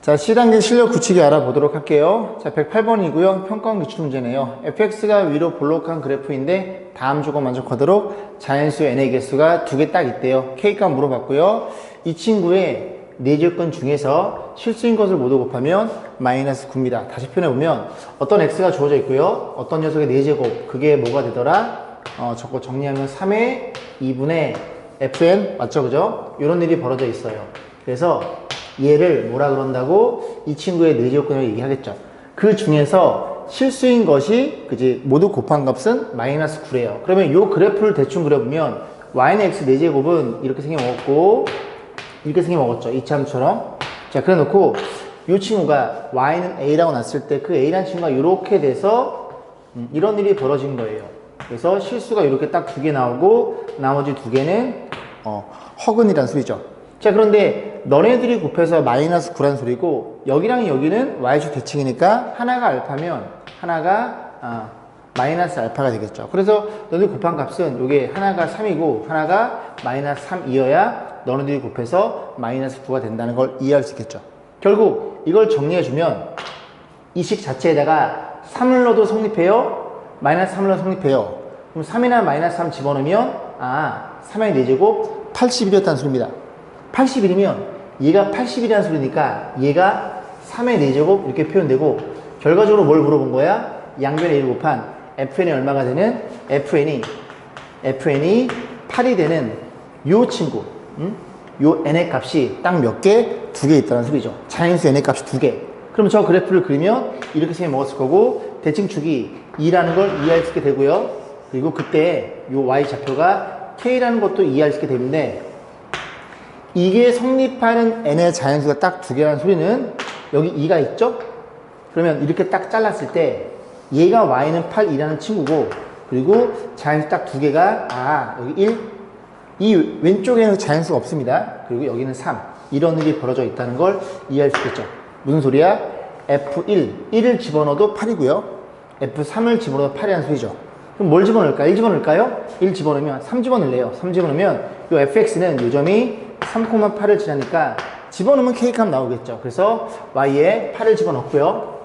자, C단계 실력 굳히기 알아보도록 할게요. 자, 108번이고요. 평가원 기출 문제네요. fx가 위로 볼록한 그래프인데 다음 조건 만족하도록 자연수 n의 개수가 2개 딱 있대요. k값 물어봤고요. 이 친구의 네 조건 중에서 실수인 것을 모두 곱하면 마이너스 9입니다. 다시 표현해보면 어떤 x가 주어져 있고요. 어떤 녀석의 4제곱, 그게 뭐가 되더라? 저거 정리하면 3의 2분의 fn, 맞죠? 그죠? 이런 일이 벌어져 있어요. 그래서 얘를 뭐라 그런다고? 이 친구의 4제곱근을 얘기하겠죠. 그 중에서 실수인 것이 그지 모두 곱한 값은 마이너스 9래요. 그러면 이 그래프를 대충 그려보면 y는 x 4제곱은 이렇게 생겨먹었고 이렇게 생겨먹었죠. 이참처럼. 자, 그래 놓고 이 친구가 y는 a라고 놨을 때 그 a라는 친구가 이렇게 돼서 이런 일이 벌어진 거예요. 그래서 실수가 이렇게 딱 2개 나오고 나머지 2개는 허근이란 소리죠. 자, 그런데 너네들이 곱해서 마이너스 9란 소리고 여기랑 여기는 y축 대칭이니까 하나가 알파면 하나가 마이너스 알파가 되겠죠. 그래서 너네들 곱한 값은 이게 하나가 3이고 하나가 마이너스 3이어야 너네들이 곱해서 마이너스 9가 된다는 걸 이해할 수 있겠죠. 결국 이걸 정리해주면 이 식 자체에다가 3을 넣어도 성립해요? 마이너스 3을 넣어도 성립해요. 그럼 3이나 마이너스 3 집어넣으면 3의 4제곱 81이었다는 소리입니다. 81이면 얘가 80이라는 소리니까 얘가 3의 4제곱 이렇게 표현되고 결과적으로 뭘 물어본 거야? 양변의 1을 곱한 fn이 얼마가 되는? fn이 8이 되는 요 친구 요 n의 값이 딱 몇 개? 2개 있다는 소리죠. 자연수 n의 값이 2개. 그럼 저 그래프를 그리면 이렇게 생겨먹었을 거고 대칭축이 2라는 걸 이해할 수 있게 되고요. 그리고 그때 요 y좌표가 k라는 것도 이해할 수 있게 되는데 이게 성립하는 n의 자연수가 딱 2개라는 소리는 여기 2가 있죠? 그러면 이렇게 딱 잘랐을 때 얘가 y는 8이라는 친구고 그리고 자연수 딱 2개가 여기 1, 이 왼쪽에는 자연수가 없습니다. 그리고 여기는 3 이런 일이 벌어져 있다는 걸 이해할 수 있겠죠. 무슨 소리야? F1, 1을 집어넣어도 8이고요. F3을 집어넣어도 8이라는 소리죠. 그럼 뭘 집어넣을까요? 1 집어넣을까요? 1 집어넣으면 3 집어넣을래요. 3 집어넣으면 요 fx는 요점이 3,8을 지나니까 집어넣으면 k값 나오겠죠. 그래서 y에 8을 집어넣고요.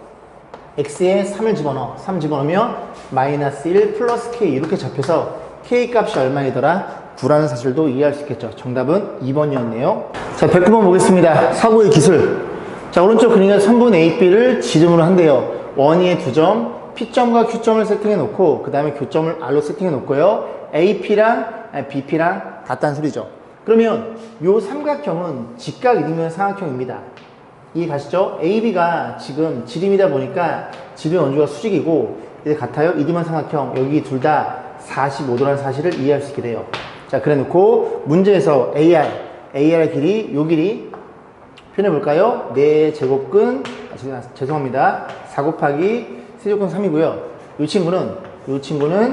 x에 3을 집어넣어. 3 집어넣으면 마이너스 1 플러스 k 이렇게 잡혀서 k값이 얼마이더라? 9라는 사실도 이해할 수 있겠죠. 정답은 2번이었네요. 자, 109번 보겠습니다. 사고의 기술. 자, 오른쪽 그림에 선분 AB를 지름으로 한대요. 원위에 2점, P점과 Q점을 세팅해 놓고 그 다음에 교점을 R로 세팅해 놓고요. AP랑 BP랑 같다는 소리죠. 그러면 요 삼각형은 직각 이등변 삼각형입니다. 이해 가시죠? AB가 지금 지름이다 보니까 지름의 원주가 수직이고 이제 같아요. 이등변 삼각형 여기 둘 다 45도라는 사실을 이해할 수 있게 돼요. 자, 그래 놓고 문제에서 AR 길이 요 길이 표현해 볼까요? 4제곱근 죄송합니다. 4 곱하기 세제곱근 3이고요. 요 친구는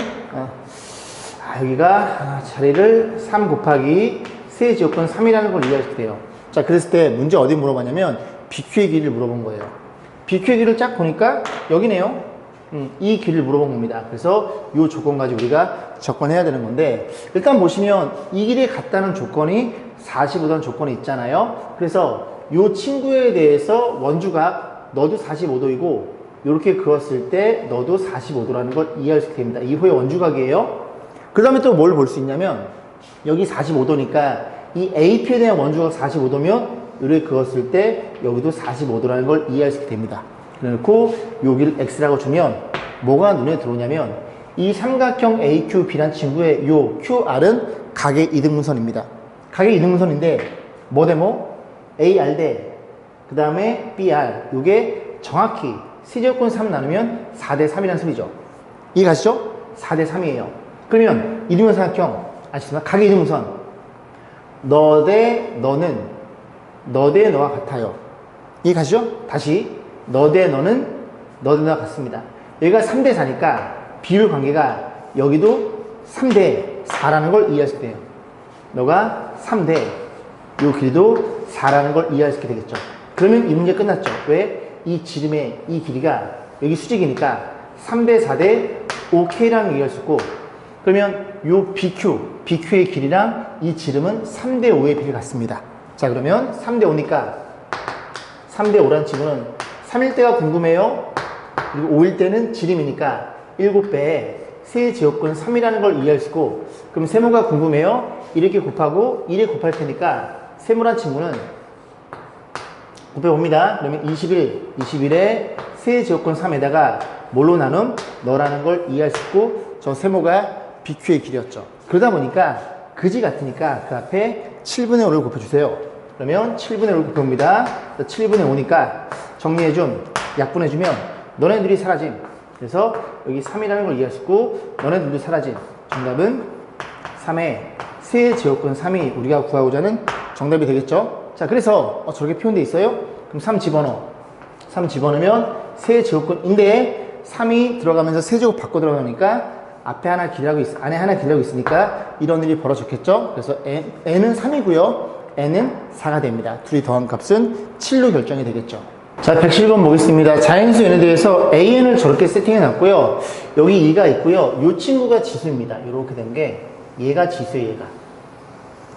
여기가 자리를 3 곱하기 세제곱근 3이라는 걸 이해할 수 있게 돼요. 자, 그랬을 때 문제 어디 물어봤냐면 BQ의 길이를 물어본 거예요. BQ의 길이를 쫙 보니까 여기네요. 이 길이를 물어본 겁니다. 그래서 이 조건 가지고 우리가 접근해야 되는 건데 일단 보시면 이 길이 같다는 조건이 45도라는 조건이 있잖아요. 그래서 이 친구에 대해서 원주각 너도 45도이고 이렇게 그었을 때 너도 45도라는 걸 이해할 수 있게 됩니다. 이후에 원주각이에요. 그 다음에 또 뭘 볼 수 있냐면 여기 45도니까 이 AP에 대한 원주각 45도면 이렇게 그었을 때 여기도 45도라는 걸 이해할 수 있게 됩니다. 그래놓고 여기를 X라고 주면 뭐가 눈에 들어오냐면 이 삼각형 AQB란 친구의 요 QR은 각의 이등분선입니다. 각의 이등분선인데 뭐 대 뭐? AR 대 그 다음에 BR 요게 정확히 세제곱근 3 나누면 4대 3이라는 소리죠. 이해 가시죠? 4대 3이에요. 그러면 이등분 삼각형 아시죠? 각의 이등분선 너 대 너는 너 대 너와 같아요. 이해 가시죠? 다시 너 대 너는 너 대 너와 같습니다. 여기가 3대 4니까 비율 관계가 여기도 3대 4라는 걸 이해할 수 있게 돼요. 너가 3대 요 길이도 4라는 걸 이해할 수 있게 되겠죠. 그러면 이 문제 끝났죠. 왜? 이 지름의 이 길이가 여기 수직이니까 3대 4대 5K라는 얘기할 수 있고 그러면 요 BQ의 길이랑 이 지름은 3대 5의 비례 같습니다. 자, 그러면 3대 5니까 3대 5란 친구는 3일 때가 궁금해요. 그리고 5일 때는 지름이니까 7배에 세의 제곱근 3이라는 걸 이해할 수 있고, 그럼 세모가 궁금해요. 이렇게 곱하고 1에 곱할 테니까 세모란 친구는 곱해봅니다. 그러면 21에 세의 제곱근 3에다가 뭘로 나눔? 너라는 걸 이해할 수 있고, 저 세모가 BQ의 길이었죠. 그러다 보니까 그지 같으니까 그 앞에 7분의 5를 곱해주세요. 그러면 7분의 5를 곱해봅니다. 7분의 5니까 정리해줌, 약분해주면 너네들이 사라짐. 그래서 여기 3이라는 걸 이해할 수 있고 너네들도 사라짐. 정답은 3의 세의 제곱근 3이 우리가 구하고자 하는 정답이 되겠죠. 자, 그래서 저렇게 표현되어 있어요. 그럼 3 집어넣어. 3 집어넣으면 세의 제곱근인데 3이 들어가면서 세제곱 바꿔 들어가니까 앞에 하나 길이라고 안에 하나 길이라고 있으니까 이런 일이 벌어졌겠죠. 그래서 n은 3이고요. n은 4가 됩니다. 둘이 더한 값은 7로 결정이 되겠죠. 자, 110번 보겠습니다. 자연수 n에 대해서 an을 저렇게 세팅해 놨고요. 여기 2가 있고요. 이 친구가 지수입니다. 이렇게 된 게 얘가 지수예요, 얘가.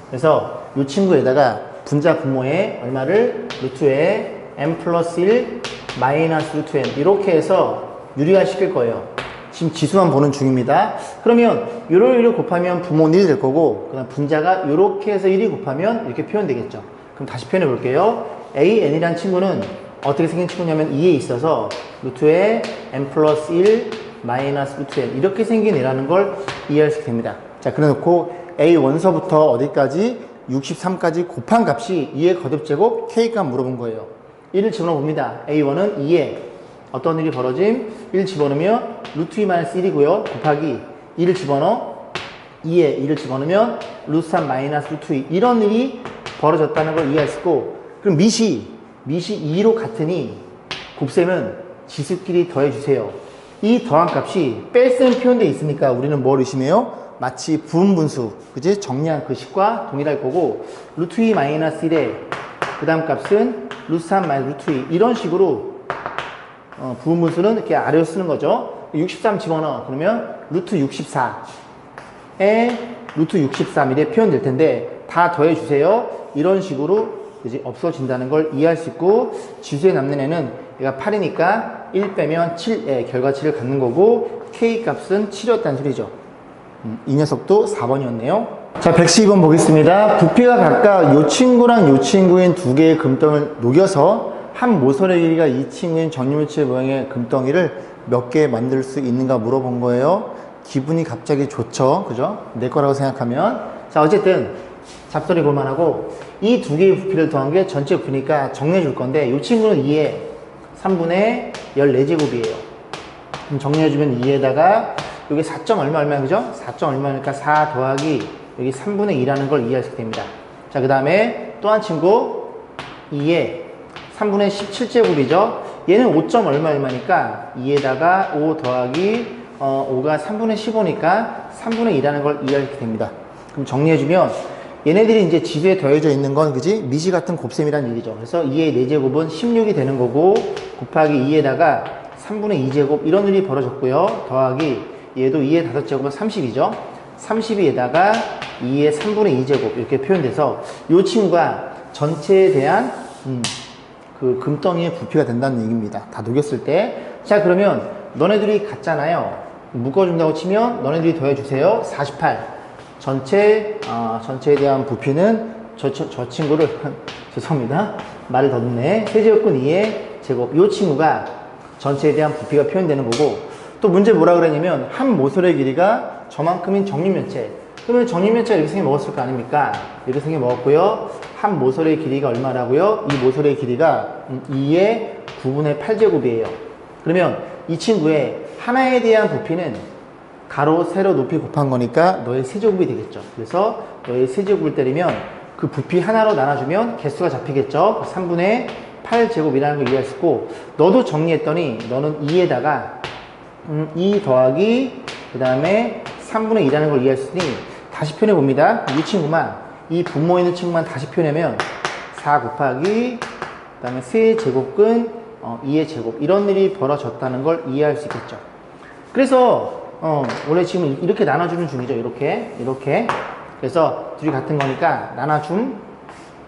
그래서 이 친구에다가 분자 분모에 얼마를 루트에 n 플러스 1 마이너스 루트 n 이렇게 해서 유리화 시킬 거예요. 지금 지수만 보는 중입니다. 그러면 요를 곱하면 부모는 1이 될 거고, 그다음 분자가 요렇게 해서 1이 곱하면 이렇게 표현되겠죠. 그럼 다시 표현해 볼게요. an이란 친구는 어떻게 생긴 친구냐면 2에 있어서 루트에 n 플러스 1 마이너스 루트 n 이렇게 생긴 애라는 걸 이해할 수 됩니다. 자, 그래놓고 a 원서부터 어디까지 63까지 곱한 값이 2의 거듭제곱 k 값 물어본 거예요. 1을 집어넣어 봅니다. a1은 2에 어떤 일이 벌어짐? 1 집어넣으면 루트 2 마이너스 1이고요. 곱하기 2를 집어넣어 2에 2를 집어넣으면 루트 3 마이너스 루트 2 이런 일이 벌어졌다는 걸 이해할 수 있고, 그럼 밑이 2로 같으니 곱셈은 지수끼리 더해주세요. 이 더한 값이 뺄셈 표현되어 있으니까 우리는 뭘 의심해요? 마치 부분분수, 그지? 정리한 그 식과 동일할 거고, 루트 2 마이너스 1에 그 다음 값은 루트 3 마이너스 루트 2 이런 식으로 부분분수는 이렇게 아래로 쓰는 거죠. 63 집어넣어. 그러면 루트 64에 루트 63 이래 표현될 텐데 다 더해주세요. 이런 식으로 이제 없어진다는 걸 이해할 수 있고, 지수에 남는 애는 얘가 8이니까 1 빼면 7의 결과치를 갖는 거고, k 값은 7이었다는 소리죠. 이 녀석도 4번이었네요. 자, 112번 보겠습니다. 부피가 각각 요 친구랑 요 친구인 두 개의 금덩이를 녹여서 한 모서리 길이가 이 친구인 정육면체 모양의 금덩이를 몇 개 만들 수 있는가 물어본 거예요. 기분이 갑자기 좋죠. 그죠? 내 거라고 생각하면. 자, 어쨌든 잡소리 볼만하고, 이 두 개의 부피를 더한 게 전체 부피니까 정리해 줄 건데, 이 친구는 2에 3분의 14제곱이에요. 그럼 정리해주면 2에다가 여기 4. 얼마 그죠? 4. 얼마니까 4 더하기 여기 3분의 2라는 걸 이해할 수 있게 됩니다. 자, 그 다음에 또 한 친구 2에 3분의 17제곱이죠. 얘는 5. 얼마니까 2에다가 5 더하기 5가 3분의 15니까 3분의 2라는 걸 이해할 수 있게 됩니다. 그럼 정리해주면 얘네들이 이제 지수에 더해져 있는 건 그지? 미시 같은 곱셈이란 얘기죠. 그래서 2의 4제곱은 16이 되는 거고, 곱하기 2에다가 3분의 2제곱 이런 일이 벌어졌고요. 더하기 얘도 2의 5제곱은 30이죠. 32에다가 2의 3분의 2제곱 이렇게 표현돼서 이 친구가 전체에 대한 그 금덩이의 부피가 된다는 얘기입니다. 다 녹였을 때. 자, 그러면 너네들이 같잖아요. 묶어준다고 치면 너네들이 더해주세요. 48. 전체에 대한 부피는 저 친구를 죄송합니다. 말을 더듬네. 세제곱근 2의 제곱. 이 친구가 전체에 대한 부피가 표현되는 거고, 또 문제 뭐라 그랬냐면 한 모서리의 길이가 저만큼인 정육면체. 그러면 정육면체가 이렇게 생겨 먹었을 거 아닙니까? 이렇게 생겨 먹었고요. 한 모서리의 길이가 얼마라고요? 이 모서리의 길이가 2의 9분의 8제곱이에요. 그러면 이 친구의 하나에 대한 부피는 가로, 세로, 높이 곱한 거니까 너의 세제곱이 되겠죠. 그래서 너의 세제곱을 때리면 그 부피 하나로 나눠주면 개수가 잡히겠죠. 3분의 8제곱이라는 걸 이해할 수 있고, 너도 정리했더니 너는 2에다가 2 더하기 그 다음에 3분의 2라는 걸 이해할 수 있으니 다시 표현해 봅니다. 이 친구만, 이 분모 있는 친구만 다시 표현하면 4 곱하기 그 다음에 세제곱근 2의 제곱 이런 일이 벌어졌다는 걸 이해할 수 있겠죠. 그래서 원래 지금 이렇게 나눠주는 중이죠. 이렇게 그래서 둘이 같은 거니까 나눠줌.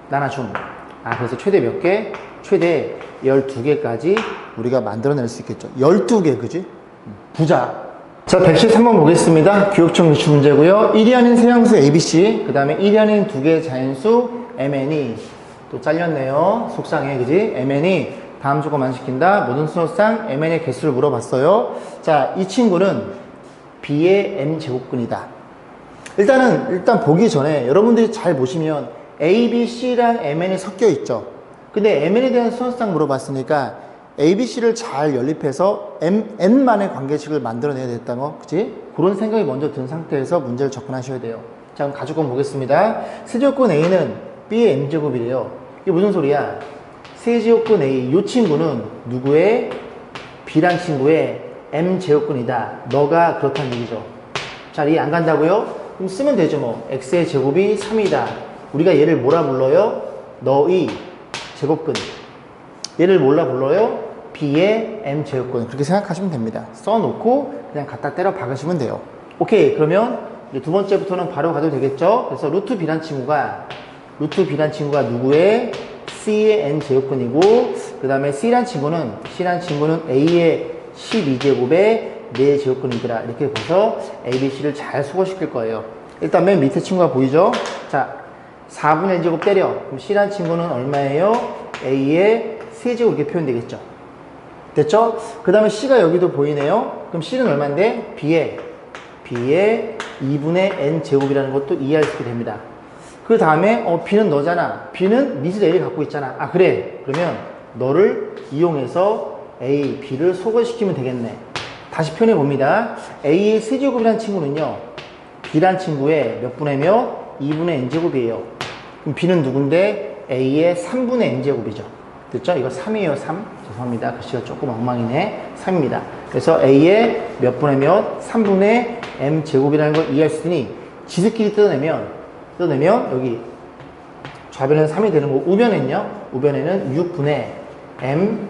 그래서 최대 몇 개? 최대 12개까지 우리가 만들어낼 수 있겠죠. 12개, 그지? 부자. 자, 113번 보겠습니다. 교육청 기출 문제고요. 1이 아닌 세양수 ABC, 그 다음에 1이 아닌 두 개의 자연수 MN이 또 잘렸네요. 속상해, 그지? MN이 다음 조건만 시킨다. 모든 순서상 MN의 개수를 물어봤어요. 자, 이 친구는 B의 M제곱근이다. 일단 보기 전에 여러분들이 잘 보시면 A, B, C랑 MN이 섞여 있죠. 근데 MN에 대한 순서상 물어봤으니까 A, B, C를 잘 연립해서 N만의 관계식을 만들어내야 되겠다는 거, 그치? 그런 생각이 먼저 든 상태에서 문제를 접근하셔야 돼요. 자, 그럼 가족권 보겠습니다. 세제곱근 A는 B의 M제곱이래요. 이게 무슨 소리야? 세제곱근 A, 이 친구는 누구의? B란 친구의 M제곱근이다. 너가 그렇다는 얘기죠. 자, 이해 안 간다고요? 그럼 쓰면 되죠, 뭐. X의 제곱이 3이다. 우리가 얘를 뭐라 불러요? 너의 제곱근. 얘를 뭐라 불러요? B의 M제곱근. 그렇게 생각하시면 됩니다. 써놓고 그냥 갖다 때려 박으시면 돼요. 오케이. 그러면 이제 두 번째부터는 바로 가도 되겠죠? 그래서 루트 B란 친구가 누구의? C의 N제곱근이고, 그 다음에 C란 친구는 A의 12제곱의 4제곱근이더라. 이렇게 봐서 A, B, C를 잘 소거시킬 거예요. 일단 맨 밑에 친구가 보이죠? 자, 4분의 1제곱 때려. 그럼 C란 친구는 얼마예요? A의 3제곱 이렇게 표현되겠죠. 됐죠? 그 다음에 C가 여기도 보이네요. 그럼 C는 얼마인데? B의 2분의 N제곱이라는 것도 이해할 수 있게 됩니다. 그 다음에 B는 너잖아. B는 미즈 A를 갖고 있잖아. 아, 그래. 그러면 너를 이용해서 A, B를 소거시키면 되겠네. 다시 표현해 봅니다. A의 세제곱이라는 친구는요, B란 친구의 몇 분의 몇? 2분의 N제곱이에요. 그럼 B는 누군데? A의 3분의 N제곱이죠. 됐죠? 이거 3이에요, 3. 죄송합니다. 글씨가 조금 엉망이네. 3입니다. 그래서 A의 몇 분의 몇? 3분의 M제곱이라는 걸 이해할 수 있으니, 지들끼리 뜯어내면 여기 좌변에는 3이 되는 거고, 우변에는 6분의 M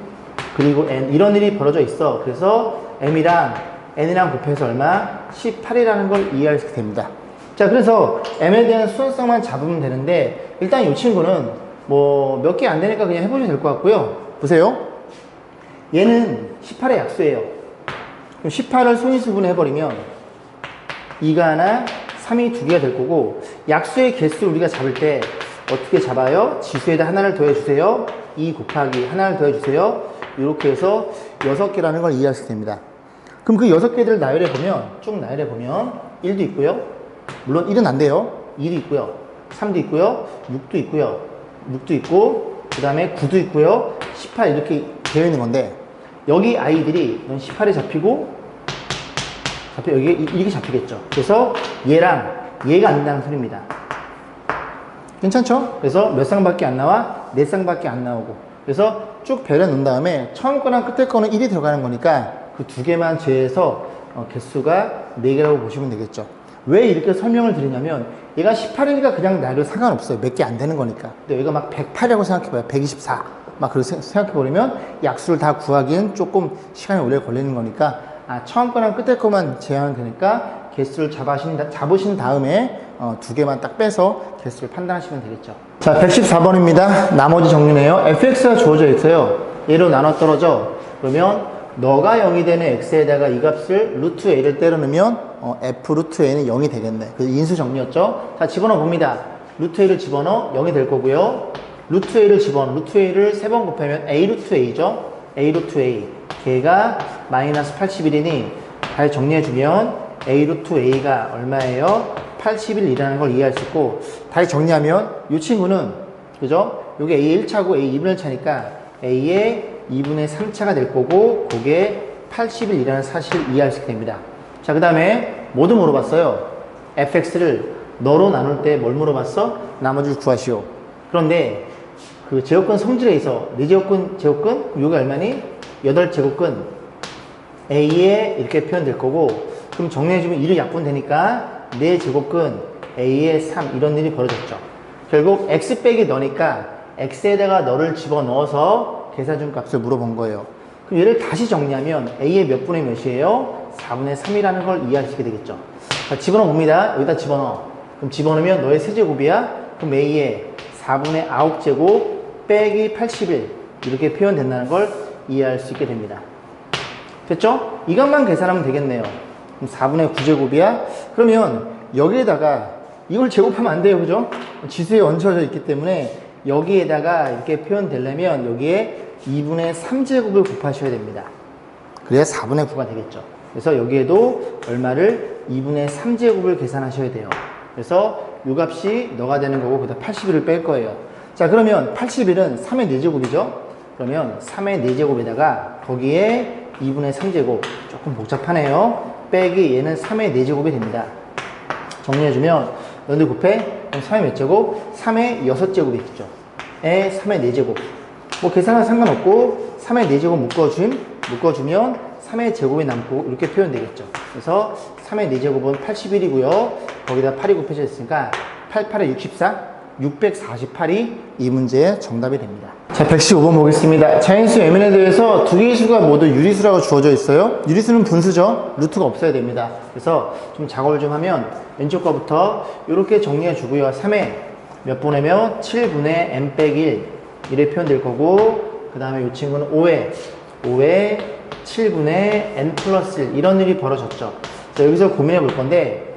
그리고 N, 이런 일이 벌어져 있어. 그래서 M이랑 N이랑 곱해서 얼마? 18이라는 걸 이해할 수 있게 됩니다. 자, 그래서 M에 대한 수능성만 잡으면 되는데, 일단 이 친구는 뭐 몇 개 안 되니까 그냥 해보셔도 될 것 같고요. 보세요. 얘는 18의 약수예요. 그럼 18을 소인수분해 해버리면 2가 하나, 3이 두 개가 될 거고, 약수의 개수를 우리가 잡을 때 어떻게 잡아요? 지수에다 하나를 더해주세요. 2 곱하기 하나를 더해주세요. 이렇게 해서 6개라는 걸 이해할 수 됩니다. 그럼 그 6개들을 나열해보면, 쭉 나열해보면 1도 있고요. 물론 1은 안 돼요. 2도 있고요. 3도 있고요. 6도 있고요. 6도 있고, 그 다음에 9도 있고요. 18 이렇게 되어 있는 건데, 여기 아이들이 18에 잡히고, 여기 이렇게 잡히겠죠. 그래서 얘랑 얘가 안 된다는 소리입니다. 괜찮죠? 그래서 몇 쌍밖에 안 나와? 4쌍밖에 안 나오고. 그래서 쭉 배려 놓은 다음에 처음 거랑 끝에 거는 1이 들어가는 거니까 그 두 개만 제해서 개수가 4개라고 보시면 되겠죠. 왜 이렇게 설명을 드리냐면, 얘가 18이니까 그냥 나도 상관없어요. 몇 개 안 되는 거니까. 근데 얘가 막 108이라고 생각해봐요. 124. 막 그렇게 생각해버리면 약수를 다 구하기엔 조금 시간이 오래 걸리는 거니까, 처음 거랑 끝에 거만 제하면 되니까 개수를 잡으신 다음에 두 개만 딱 빼서 개수를 판단하시면 되겠죠. 자, 114번입니다. 나머지 정리네요. fx가 주어져 있어요. 얘로 나눠 떨어져. 그러면 너가 0이 되는 x에다가 이 값을 루트 a를 때려 넣으면 f 루트 a는 0이 되겠네. 그 인수 정리였죠. 자, 집어넣어 봅니다. 루트 a를 집어넣어 0이 될 거고요. 루트 a를 집어넣어. 루트 a를 3번 곱하면 a 루트 a죠. a 루트 a. 걔가 마이너스 81이니 잘 정리해주면 a 루트 a가 얼마예요? 81이라는 걸 이해할 수 있고, 다시 정리하면 이 친구는, 그죠? 요게 a 1차고 a 2분의 1차니까 a의 2분의 3차가 될 거고, 그게 81이라는 사실을 이해할 수 있게 됩니다. 자, 그 다음에 뭐도 물어봤어요? fx를 너로 나눌 때 뭘 물어봤어? 나머지를 구하시오. 그런데 그 제곱근 성질에 있어 4제곱근 요게 얼마니? 8제곱근 a에 이렇게 표현될 거고, 그럼 정리해주면 1을 약분되니까 4제곱근 a의 3 이런 일이 벌어졌죠. 결국 x 빼기 너니까 x에다가 너를 집어넣어서 계산준 값을 물어본 거예요. 그럼 얘를 다시 정리하면 a의 몇 분의 몇이에요? 4분의 3이라는 걸 이해할 수 있게 되겠죠. 자, 집어넣어 봅니다. 여기다 집어넣어. 그럼 집어넣으면 너의 세제곱이야? 그럼 a의 4분의 9제곱 빼기 81. 이렇게 표현된다는 걸 이해할 수 있게 됩니다. 됐죠? 이것만 계산하면 되겠네요. 그럼 4분의 9제곱이야? 그러면 여기에다가 이걸 제곱하면 안 돼요. 그죠? 지수에 얹혀져 있기 때문에 여기에다가 이렇게 표현되려면 여기에 2분의 3제곱을 곱하셔야 됩니다. 그래야 4분의 9가 되겠죠. 그래서 여기에도 얼마를 2분의 3제곱을 계산하셔야 돼요. 그래서 이 값이 너가 되는 거고 그다음 81을 뺄 거예요. 자, 그러면 81은 3의 4제곱이죠. 그러면 3의 4제곱에다가 거기에 2분의 3제곱 조금 복잡하네요. 빼기 얘는 3의 4제곱이 됩니다. 정리해주면 너희들 곱해 그럼 3의 몇 제곱? 3의 6제곱이 있죠. 에 3의 4제곱 뭐 계산은 상관없고 3의 4제곱 묶어주면 3의 제곱이 남고 이렇게 표현되겠죠. 그래서 3의 4제곱은 81이고요. 거기다 8이 곱해져 있으니까 8, 8에 64, 648이 이 문제의 정답이 됩니다. 자, 115번 보겠습니다. 자연수 mn에 대해서 두 개의 수가 모두 유리수라고 주어져 있어요. 유리수는 분수죠. 루트가 없어야 됩니다. 그래서 좀 작업을 좀 하면 왼쪽 거부터 이렇게 정리해 주고요. 3에 몇 분의면 7분의 n 빼기 1 이래 표현될 거고 그 다음에 이 친구는 5에 7분의 n 플러스 1 이런 일이 벌어졌죠. 자, 여기서 고민해 볼 건데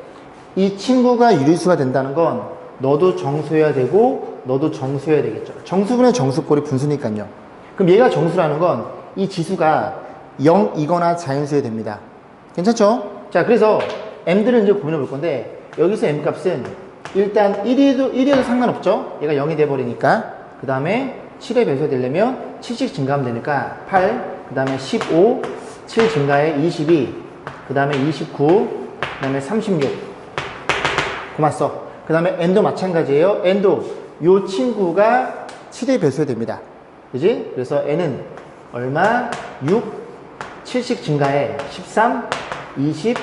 이 친구가 유리수가 된다는 건 너도 정수해야 되고 너도 정수해야 되겠죠. 정수분의 정수꼴이 분수니까요. 그럼 얘가 정수라는 건 이 지수가 0이거나 자연수여야 됩니다. 괜찮죠? 자, 그래서 m들은 이제 고민해 볼 건데 여기서 m 값은 일단 1이어도 상관없죠. 얘가 0이 돼버리니까. 그 다음에 7의 배수가 되려면 7씩 증가하면 되니까 8, 그 다음에 15, 7 증가에 22, 그 다음에 29, 그 다음에 36. 고맙소. 그 다음에 n도 마찬가지예요. n도 요 친구가 7의 배수가 됩니다. 그지? 그래서 n은 얼마? 6, 7씩 증가해 13, 20,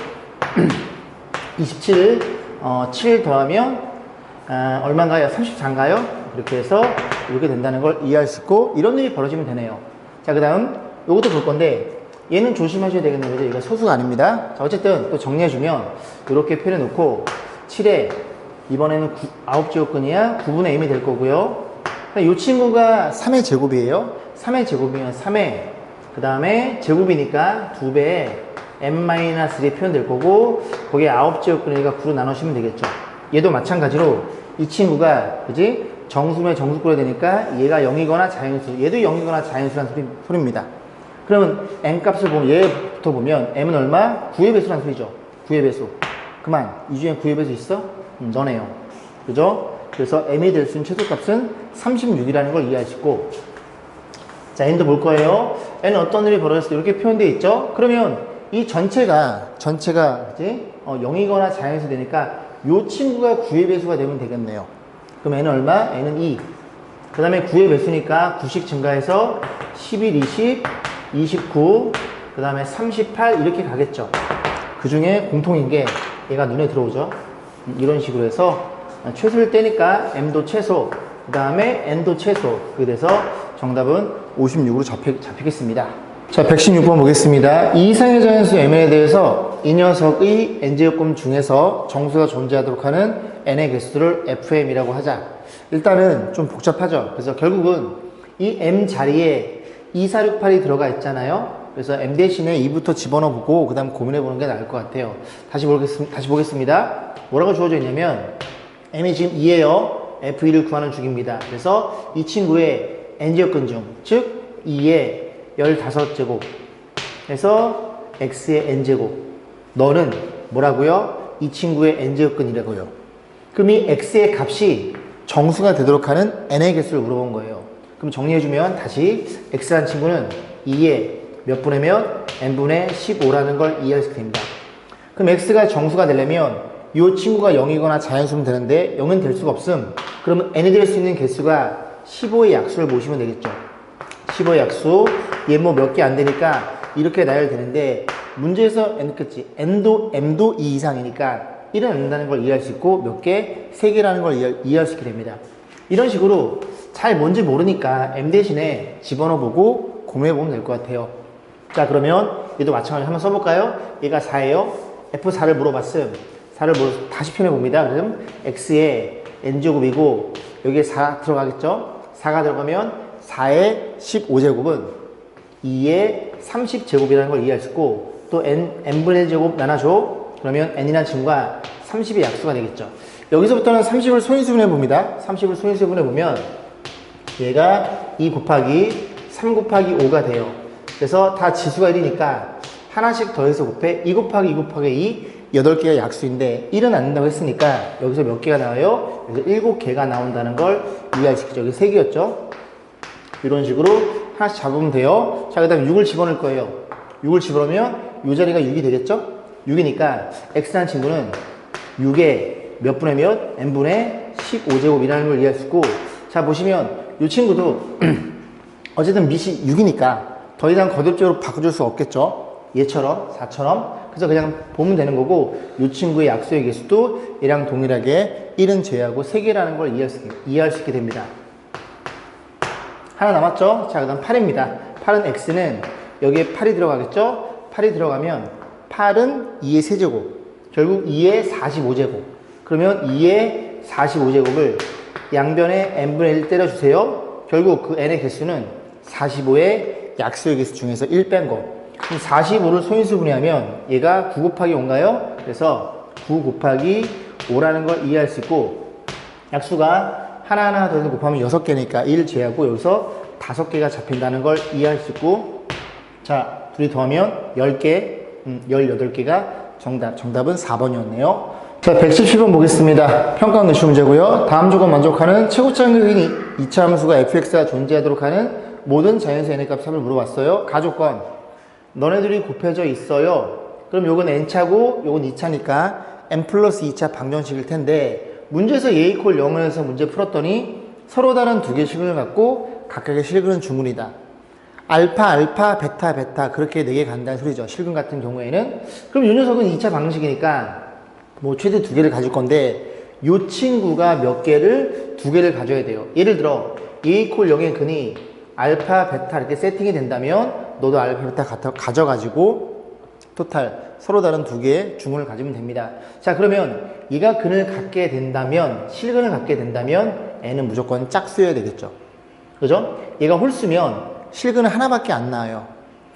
27, 7 더하면 얼마인가요? 34인가요? 그렇게 해서 이렇게 된다는 걸 이해할 수 있고 이런 일이 벌어지면 되네요. 자, 그 다음 요것도 볼 건데 얘는 조심하셔야 되겠네요. 그죠? 이거 소수가 아닙니다. 자, 어쨌든 또 정리해주면 이렇게 표현해 놓고 7에 이번에는 9제곱근이야 9분의 m이 될 거고요. 이 친구가 3의 제곱이에요. 3의 제곱이면 3의 그 다음에 제곱이니까 2배에 m-1이 표현될 거고 거기에 9제곱근이니까 9로 나누시면 되겠죠. 얘도 마찬가지로 이 친구가 그지? 정수면 정수꼴이 되니까 얘가 0이거나 자연수 얘도 0이거나 자연수라는 소리입니다. 그러면 n값을 보면 얘부터 보면 m은 얼마? 9의 배수라는 소리죠. 9의 배수. 그만. 이 중에 9의 배수 있어? 너네요. 그죠? 그래서 m이 될 수 있는 최소값은 36이라는 걸 이해할 수 있고 자, n도 볼 거예요. n은 어떤 일이 벌어졌어요? 이렇게 표현되어 있죠? 그러면 이 전체가 그지? 0이거나 자연수 되니까 이 친구가 9의 배수가 되면 되겠네요. 그럼 n은 얼마? n은 2. 그 다음에 9의 배수니까 9씩 증가해서 11, 20, 29, 그 다음에 38 이렇게 가겠죠. 그 중에 공통인 게 얘가 눈에 들어오죠. 이런 식으로 해서 최소를 떼니까 m도 최소, 그 다음에 n도 최소. 그래서 정답은 56으로 잡히겠습니다. 자, 116번 보겠습니다. 이 이상의 자연수 mn에 대해서 이 녀석의 n제곱근 중에서 정수가 존재하도록 하는 n의 개수를 fm이라고 하자. 일단은 좀 복잡하죠. 그래서 결국은 이 m 자리에 2468이 들어가 있잖아요. 그래서 m 대신에 2부터 집어넣어 보고 그 다음 고민해 보는 게 나을 것 같아요. 다시 보겠습니다. 뭐라고 주어져 있냐면 m이 지금 2예요. f2를 구하는 중입니다. 그래서 이 친구의 n제곱근 중, 즉 2의 15제곱 해서 x의 n제곱. 너는 뭐라고요? 이 친구의 n제곱근이라고요. 그럼 이 x의 값이 정수가 되도록 하는 n의 개수를 물어본 거예요. 그럼 정리해주면 다시 x라는 친구는 2의 몇 분의면 n분의 15라는 걸 이해할 수 됩니다. 그럼 x가 정수가 되려면 이 친구가 0이거나 자연수면 되는데 0은 될 수가 없음. 그러면 n이 될 수 있는 개수가 15의 약수를 모시면 되겠죠. 15의 약수, 얘 뭐 몇 개 안 되니까 이렇게 나열되는데 문제에서 n끝이 m도 2 이상이니까 1은 안 된다는 걸 이해할 수 있고 몇 개? 3개라는 걸 이해할 수 있게 됩니다. 이런 식으로 잘 뭔지 모르니까 m 대신에 집어넣어보고 고민해보면 될 것 같아요. 자, 그러면 얘도 마찬가지로 한번 써볼까요? 얘가 4예요. F4를 물어봤음. 4를 다시 표현해봅니다. 그럼 x의 n제곱이고 여기에 4 들어가겠죠? 4가 들어가면 4의 15제곱은 2의 30제곱이라는 걸 이해할 수 있고 또 n분의 1제곱 나눠줘. 그러면 n이라는 친구가 30의 약수가 되겠죠. 여기서부터는 30을 소인수분해 봅니다. 30을 소인수분해 보면 얘가 2 곱하기 3 곱하기 5가 돼요. 그래서 다 지수가 1이니까 하나씩 더해서 곱해 2 곱하기 2 곱하기 2 8개가 약수인데 1은 안 된다고 했으니까 여기서 몇 개가 나와요? 여기서 7개가 나온다는 걸 이해할 수 있죠. 여기 3개였죠. 이런 식으로 하나씩 잡으면 돼요. 자, 그 다음에 6을 집어넣을 거예요. 6을 집어넣으면 이 자리가 6이 되겠죠? 6이니까 x라는 친구는 6의 몇 분의 몇? n분의 15제곱이라는 걸 이해할 수 있고, 자 보시면 이 친구도 어쨌든 밑이 6이니까 더 이상 거듭적으로 바꿔줄 수 없겠죠. 얘처럼 4처럼. 그래서 그냥 보면 되는 거고, 이 친구의 약수의 개수도 얘랑 동일하게 1은 제외하고 3개라는 걸 이해할 수 있게 됩니다. 하나 남았죠? 자, 그 다음 8입니다. 8은 x는 여기에 8이 들어가겠죠? 8이 들어가면 8은 2의 세제곱, 결국 2의 45제곱. 그러면 2의 45제곱을 양변에 n분의 1 때려주세요. 결국 그 n의 개수는 45의 약수의 개수 중에서 1 뺀 거. 그럼 45를 소인수 분해하면 얘가 9 곱하기 5인가요? 그래서 9 곱하기 5라는 걸 이해할 수 있고, 약수가 하나하나 더해서 곱하면 6개니까 1 제하고 여기서 5개가 잡힌다는 걸 이해할 수 있고, 자, 둘이 더하면 10개, 18개가 정답은 4번이었네요. 자, 117번 보겠습니다. 평가 응시 문제고요. 다음 조건 만족하는 최고차항인 2차 함수가 fx가 존재하도록 하는 모든 자연수 n의 값 3을 물어봤어요. 가조건, 너네들이 곱해져 있어요. 그럼 요건 n차고 요건 2차니까 n 플러스 2차 방정식일 텐데, 문제에서 a 이퀄 0을 해서 문제 풀었더니 서로 다른 두 개의 실근을 갖고 각각의 실근은 중근이다. 알파, 알파, 베타, 베타 그렇게 4개 간다는 소리죠. 실근 같은 경우에는. 그럼 이 녀석은 2차 방정식이니까 뭐 최대 2개를 가질 건데, 이 친구가 몇 개를? 2개를 가져야 돼요. 예를 들어 a 이퀄 0의 근이 알파, 베타 이렇게 세팅이 된다면 너도 알파, 베타 가져가지고 토탈 서로 다른 2개의 중근을 가지면 됩니다. 자, 그러면 얘가 근을 갖게 된다면, 실근을 갖게 된다면 n은 무조건 짝수여야 되겠죠. 그죠? 얘가 홀수면 실근은 하나밖에 안 나와요.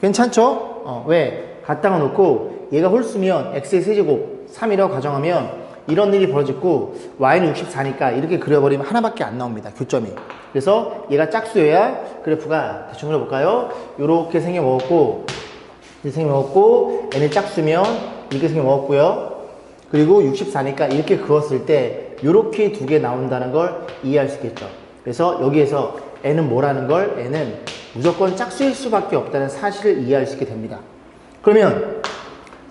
괜찮죠? 왜? 갖다가 놓고 얘가 홀수면 x의 세제곱 3이라고 가정하면 이런 일이 벌어졌고, y는 64니까 이렇게 그려버리면 하나밖에 안 나옵니다. 교점이. 그래서 얘가 짝수여야 그래프가 대충 그려볼까요? 요렇게 생겨먹었고, 이렇게 생겨먹었고, n이 짝수면 이렇게 생겨먹었고요. 그리고 64니까 이렇게 그었을 때 요렇게 2개 나온다는 걸 이해할 수 있겠죠. 그래서 여기에서 n은 뭐라는 걸, n은 무조건 짝수일 수밖에 없다는 사실을 이해할 수 있게 됩니다. 그러면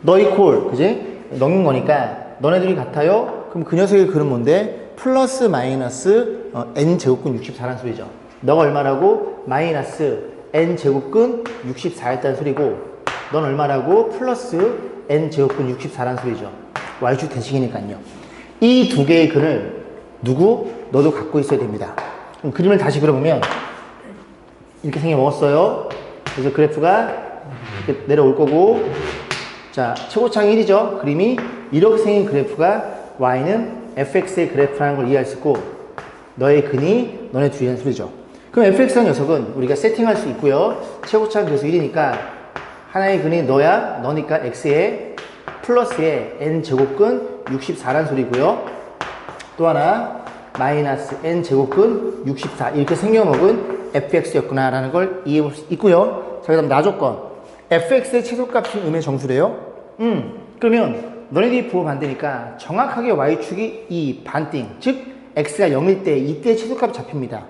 너 이퀄, 그지? 넘긴 거니까 너네들이 같아요? 그럼 그 녀석의 글은 뭔데? 플러스 마이너스 n제곱근 64라는 소리죠. 너가 얼마라고? 마이너스 n제곱근 64였다는 소리고, 넌 얼마라고? 플러스 n제곱근 64라는 소리죠. y축 대식이니까요. 이 2개의 근을 너도 갖고 있어야 됩니다. 그럼 그림을 다시 그려보면 이렇게 생겨먹었어요. 그래서 그래프가 이렇게 내려올 거고, 자, 최고차항 1이죠. 그림이 이렇게 생긴 그래프가 y는 fx의 그래프라는 걸 이해할 수 있고, 너의 근이 너네 뒤에는 소리죠. 그럼 fx라는 녀석은 우리가 세팅할 수 있고요. 최고차항 계수 1이니까 하나의 근이 너니까 x의 플러스의 n제곱근 64란 소리고요. 또 하나 마이너스 n제곱근 64 이렇게 생겨먹은 fx였구나 라는 걸 이해해 볼 수 있고요. 자, 그 다음 나조건, fx의 최소값은 음의 정수래요. 그러면 너네들이 부호 반대니까 정확하게 y축이 이 반띵, 즉 x가 0일 때 이때 최소값이 잡힙니다.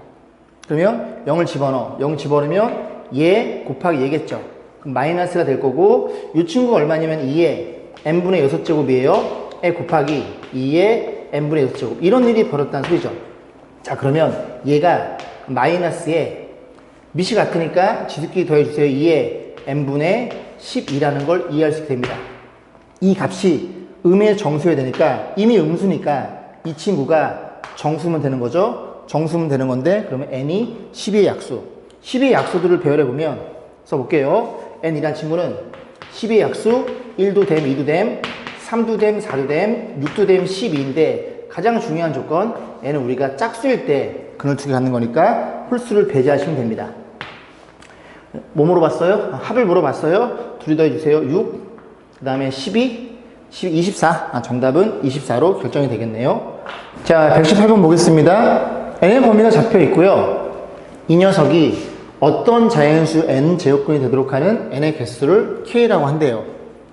그러면 0을 집어넣어. 0 집어넣으면 얘 곱하기 얘겠죠. 그럼 마이너스가 될 거고, 이 친구가 얼마냐면 2의 n분의 6제곱이에요. 에 곱하기 2의 n분의 6제곱. 이런 일이 벌어졌다는 소리죠. 자, 그러면 얘가 마이너스에 밑이 같으니까 지들끼리 더해주세요. 2의 n분의 12라는 걸 이해할 수 있게 됩니다. 이 값이 음의 정수여야 되니까, 이미 음수니까 이 친구가 정수면 되는 거죠. 정수면 되는 건데, 그러면 n이 12의 약수. 12의 약수들을 배열해보면, 써볼게요. n이란 친구는 12의 약수 1도 됨, 2도 됨, 3도 됨, 4도 됨, 6도 됨, 12인데 가장 중요한 조건, n은 우리가 짝수일 때 근을 2개 갖는 거니까 홀수를 배제하시면 됩니다. 뭐 물어봤어요? 합을 물어봤어요? 둘이 더해주세요. 6, 그 다음에 12, 24. 정답은 24로 결정이 되겠네요. 자, 118번 보겠습니다. n의 범위가 잡혀 있고요. 이 녀석이 어떤 자연수 n 제곱근이 되도록 하는 n의 개수를 k라고 한대요.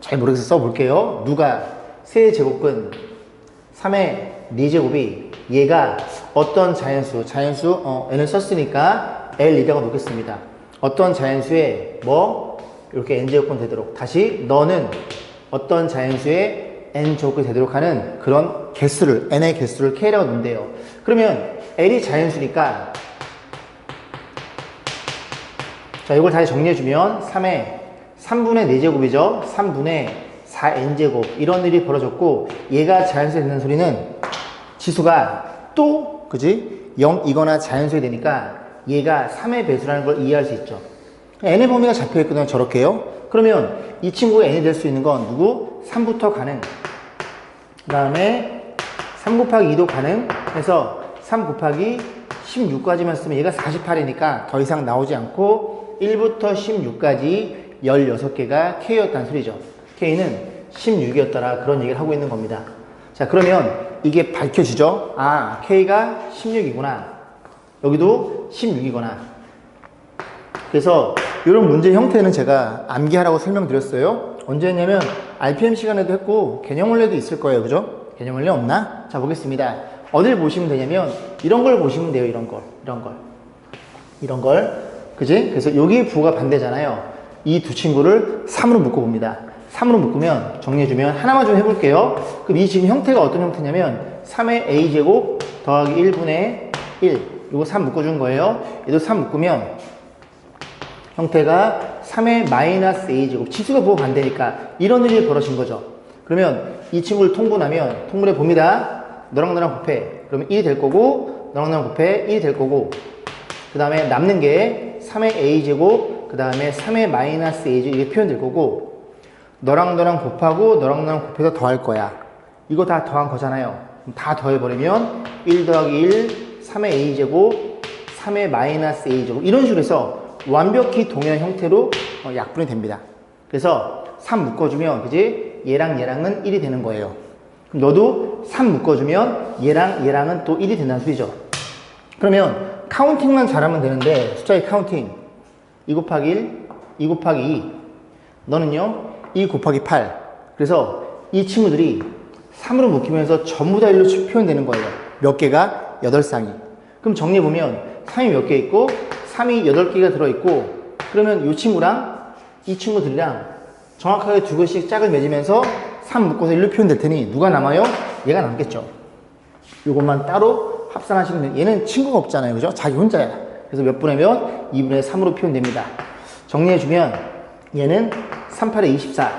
잘 모르겠어 써볼게요. 누가 세제곱근 3의 4제곱이 얘가 어떤 자연수 n을 썼으니까 L2라고 놓겠습니다. 어떤 자연수에 뭐 이렇게 n제곱근 되도록, 다시 너는 어떤 자연수에 n제곱근이 되도록 하는 그런 개수를, n의 개수를 k라고 놓는데요. 그러면 L이 자연수니까, 자, 이걸 다시 정리해주면 3분의 4제곱이죠. 3분의 4n제곱. 이런 일이 벌어졌고, 얘가 자연수에 되는 소리는 지수가 또, 그지? 0이거나 자연수에 되니까 얘가 3의 배수라는 걸 이해할 수 있죠. n의 범위가 잡혀있거든요. 저렇게요. 그러면 이 친구가 n이 될 수 있는 건 누구? 3부터 가능. 그 다음에 3 곱하기 2도 가능. 해서 3 곱하기 16까지만 쓰면 얘가 48이니까 더 이상 나오지 않고 1부터 16까지 16개가 K였다는 소리죠. K는 16이었더라. 그런 얘기를 하고 있는 겁니다. 자, 그러면 이게 밝혀지죠? 아, K가 16이구나. 여기도 16이구나. 그래서 이런 문제 형태는 제가 암기하라고 설명드렸어요. 언제 했냐면 RPM 시간에도 했고 개념원래도 있을 거예요. 그죠? 개념원래 없나? 자, 보겠습니다. 어딜 보시면 되냐면 이런 걸 보시면 돼요. 이런 걸. 그지? 그래서 여기 부호가 반대잖아요. 이 두 친구를 3으로 묶어봅니다. 3으로 묶으면 정리해주면 하나만 좀 해볼게요. 그럼 이 지금 형태가 어떤 형태냐면 3의 a제곱 더하기 1분의 1. 이거 3 묶어준 거예요. 얘도 3 묶으면 형태가 3의 마이너스 a제곱. 지수가 부호 반대니까 이런 일이 벌어진 거죠. 그러면 이 친구를 통분하면 통분해 봅니다. 너랑 나랑 곱해. 그러면 1이 될 거고, 너랑 나랑 곱해. 1이 될 거고, 그 다음에 남는 게 3의 a제곱, 그 다음에 3의 마이너스 a제곱, 이게 표현될 거고, 너랑 너랑 곱하고, 너랑 나랑 곱해서 더할 거야. 이거 다 더한 거잖아요. 다 더해버리면 1 더하기 1, 3의 a제곱, 3의 마이너스 a제곱, 이런 식으로 해서 완벽히 동일한 형태로 약분이 됩니다. 그래서 3 묶어주면, 그지? 얘랑 얘랑은 1이 되는 거예요. 그럼 너도 3 묶어주면 얘랑 얘랑은 또 1이 된다는 소리죠. 그러면 카운팅만 잘하면 되는데, 숫자의 카운팅 2 곱하기 1, 2 곱하기 2, 너는요 2 곱하기 8. 그래서 이 친구들이 3으로 묶이면서 전부 다 1로 표현되는 거예요. 몇 개가? 8쌍이. 그럼 정리해보면 3이 몇 개 있고 3이 8개가 들어있고, 그러면 이 친구랑 이 친구들이랑 정확하게 두 개씩 짝을 맺으면서 3 묶어서 1로 표현될 테니 누가 남아요? 얘가 남겠죠. 이것만 따로 합산하시면 돼요. 얘는 친구가 없잖아요. 그죠? 자기 혼자야. 그래서 몇 분의 몇? 2분의 3으로 표현됩니다. 정리해주면 얘는 3, 8에 24.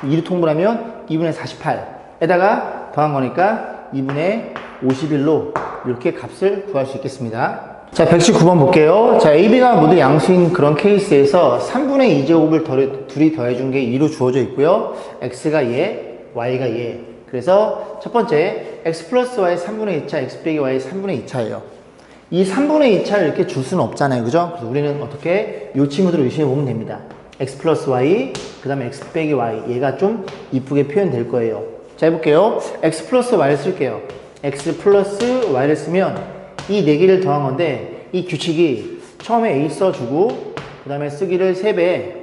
2로 통분하면 2분의 48에다가 더한 거니까 2분의 51로 이렇게 값을 구할 수 있겠습니다. 자, 119번 볼게요. 자, AB가 모두 양수인 그런 케이스에서 3분의 2제곱을 둘이 더해준 게 2로 주어져 있고요. X가 얘, Y가 얘. 그래서 첫 번째, X 플러스 Y 3분의 2차, X 빼기 Y 3분의 2차예요. 이 3분의 2차를 이렇게 줄 수는 없잖아요. 그죠? 그래서 우리는 어떻게 이 친구들을 유심히 보면 됩니다. X 플러스 Y, 그 다음에 X 빼기 Y. 얘가 좀 이쁘게 표현될 거예요. 자, 해볼게요. X 플러스 Y를 쓸게요. X 플러스 Y를 쓰면 이 4개를 더한 건데, 이 규칙이 처음에 A 써주고, 그 다음에 쓰기를 3배,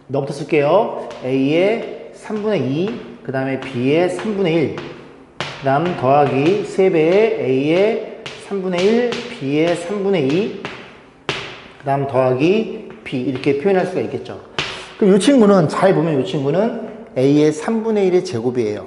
너부터 쓸게요. A의 3분의 2, 그 다음에 B의 3분의 1, 그 다음 더하기 3배의 A의 3분의 1, B의 3분의 2, 그 다음 더하기 B, 이렇게 표현할 수가 있겠죠. 그럼 이 친구는, 잘 보면 이 친구는 A의 3분의 1의 제곱이에요.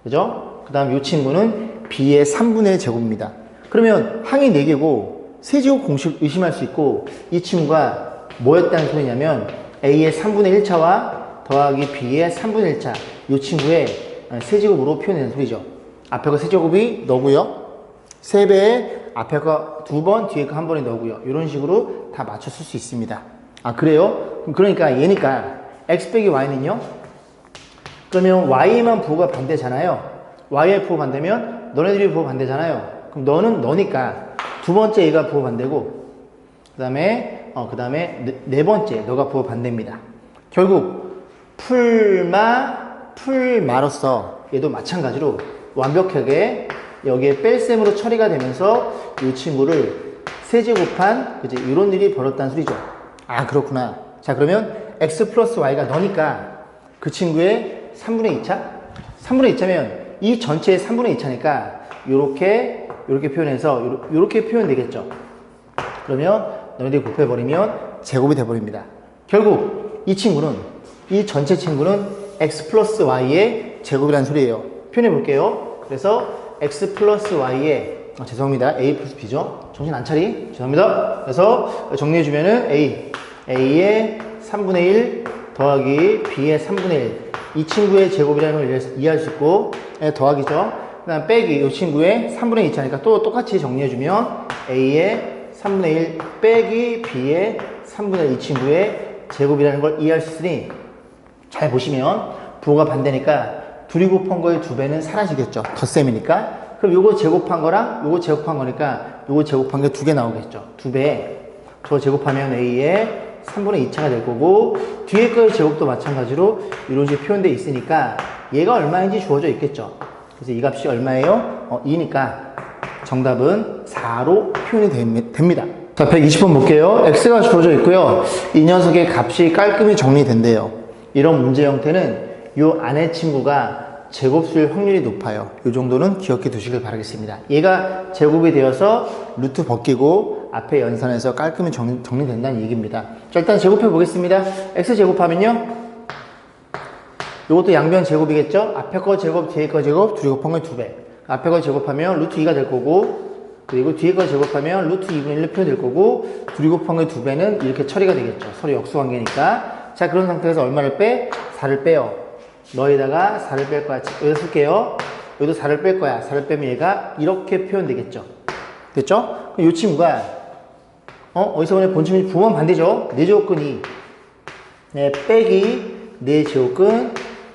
그죠? 그 다음 이 친구는 B의 3분의 1의 제곱입니다. 그러면 항이 4개고 세제곱 공식 의심할 수 있고, 이 친구가 뭐였다는 소리냐면 A의 3분의 1차와 더하기 B의 3분의 1차, 이 친구의 세제곱으로 표현되는 소리죠. 앞에 거 세제곱이 너고요, 3배에 앞에 거 2번, 뒤에 거 1번이 너고요. 이런 식으로 다 맞춰 쓸 수 있습니다. 아, 그래요? 그러니까 얘니까 X 빼기 Y는요, 그러면 Y만 부호가 반대잖아요. Y의 부호 반대면 너네들이 부호 반대잖아요. 그럼 너는 너니까 두 번째 얘가 부호 반대고, 그 다음에 네 번째, 너가 부호 반대입니다. 결국, 풀마로서 얘도 마찬가지로 완벽하게 여기에 뺄셈으로 처리가 되면서 이 친구를 세제곱한, 그치? 이런 일이 벌어졌다는 소리죠. 아, 그렇구나. 자, 그러면 x 플러스 y가 너니까 그 친구의 3분의 2차? 3분의 2차면 이 전체의 3분의 2차니까 요렇게 표현해서 요렇게 표현되겠죠. 그러면 너희들이 곱해버리면 제곱이 돼버립니다. 결국 이 친구는, 이 전체 친구는 x 플러스 y의 제곱이라는 소리예요. 표현해 볼게요. 그래서 x 플러스 y의 죄송합니다. a 플러스 b죠. 정신 안 차리? 죄송합니다. 그래서 정리해주면은 a의 3분의 1 더하기 b의 3분의 1. 이 친구의 제곱이라는 걸 이해할 수 있고, 더하기죠. 그 다음 빼기, 이 친구의 3분의 2차니까 또 똑같이 정리해주면 a의 3분의 1 빼기 b의 3분의 1 이 친구의 제곱이라는 걸 이해할 수 있으니, 잘 보시면 부호가 반대니까 둘이 곱한 거의 2배는 사라지겠죠. 덧셈이니까. 그럼 요거 제곱한 거랑 요거 제곱한 거니까 요거 제곱한 게 2개 나오겠죠. 2배. 저 제곱하면 a의 3분의 2차가 될 거고, 뒤에 거의 제곱도 마찬가지로 이런 식으로 표현되어 있으니까 얘가 얼마인지 주어져 있겠죠. 그래서 이 값이 얼마예요? 2니까 정답은 4로 표현이 됩니다. 자, 120번 볼게요. x가 주어져 있고요. 이 녀석의 값이 깔끔히 정리된대요. 이런 문제 형태는 요 안에 친구가 제곱수일 확률이 높아요. 이 정도는 기억해 두시길 바라겠습니다. 얘가 제곱이 되어서 루트 벗기고 앞에 연산해서 깔끔히 정리된다는 얘기입니다. 자, 일단 제곱해 보겠습니다. x 제곱하면요, 이것도 양변 제곱이겠죠? 앞에 거 제곱, 뒤에 거 제곱, 둘이 곱한 건 2배. 앞에 거 제곱하면 루트 2가 될 거고, 그리고 뒤에 거 제곱하면 루트 2분의 1로 표현될 거고, 둘이 곱한 건 2배는 이렇게 처리가 되겠죠. 서로 역수관계니까. 자, 그런 상태에서 얼마를 빼? 4를 빼요. 너에다가 4를 뺄 거야. 여기다 쓸게요. 여기도 4를 뺄 거야. 4를 빼면 얘가 이렇게 표현되겠죠. 됐죠? 그럼 이 친구가, 어디서 보면 본친이 부호만 반대죠? 4제곱근 2. 네, 빼기 4제곱근